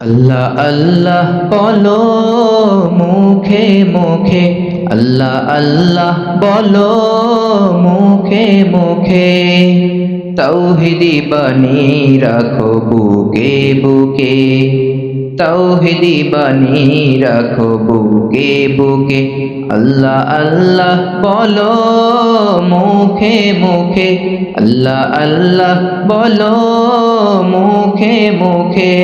আল্লাহ আল্লাহ বলো মুখে মুখে, আল্লাহ আল্লাহ বলো মুখে মুখে, তাওহীদি বাণী রাখো বুকে বুকে, তাওহীদি বাণী রাখো বুকে বুকে। আল্লাহ আল্লাহ বলো মুখে মুখে, আল্লাহ আল্লাহ বলো মুখে মুখে।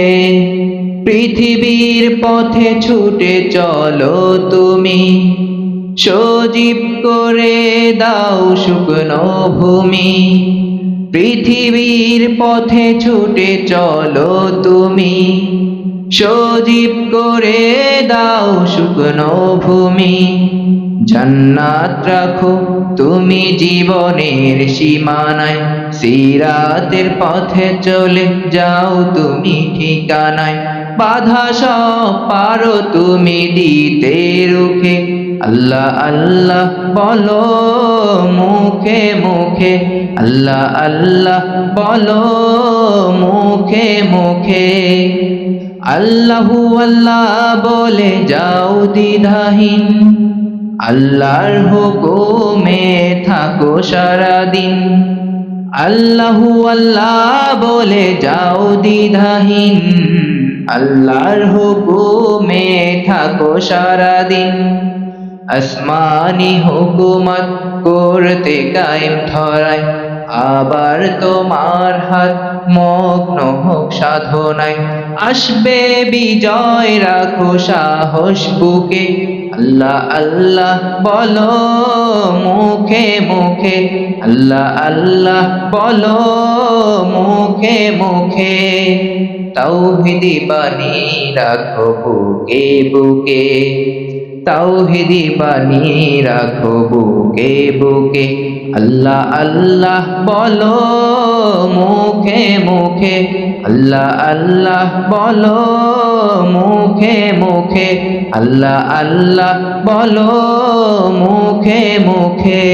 পৃথিবীর পথে ছুটে চলো তুমি, সজীব করে দাও শুকনো ভূমি। পৃথিবীর পথে ছুটে চলো তুমি, সজীব করে দাও শুকনো ভূমি। জান্নাত রাখো তুমি জীবনের সীমানায়, সিরাতের পথে চলে যাও তুমি ঠিকানায়। বাধা সব পারো তুমি দিতে রুখে, আল্লাহ আল্লাহ বলো মুখে মুখে, আল্লাহ আল্লাহ বলো মুখে মুখে। আল্লাহু আল্লাহ বলে যাও দ্বিধাহীন, আল্লাহর হুকুমে থাকো সারাদিন। আল্লাহু আল্লাহ বলে যাও দ্বিধাহীন, আল্লাহর হুকুমে থাকো সারাদিন। আসমানি হুকুমত করতে কায়েম ধরায়, আবার তোমার হাত মগ্ন হোক সাধনায়। আসবে বিজয় রাখো সাহস বুকে, আল্লাহ আল্লাহ বলো মুখে মুখে, আল্লাহ আল্লাহ বলো মুখে মুখে। তাওহীদি বাণী রাখো বুকে বুকে, তাওহীদি বাণী রাখো বুকে বুকে। আল্লাহ আল্লাহ বলো মুখে মুখে, আল্লাহ আল্লাহ বলো মুখে মুখে, আল্লাহ আল্লাহ বলো মুখে মুখে।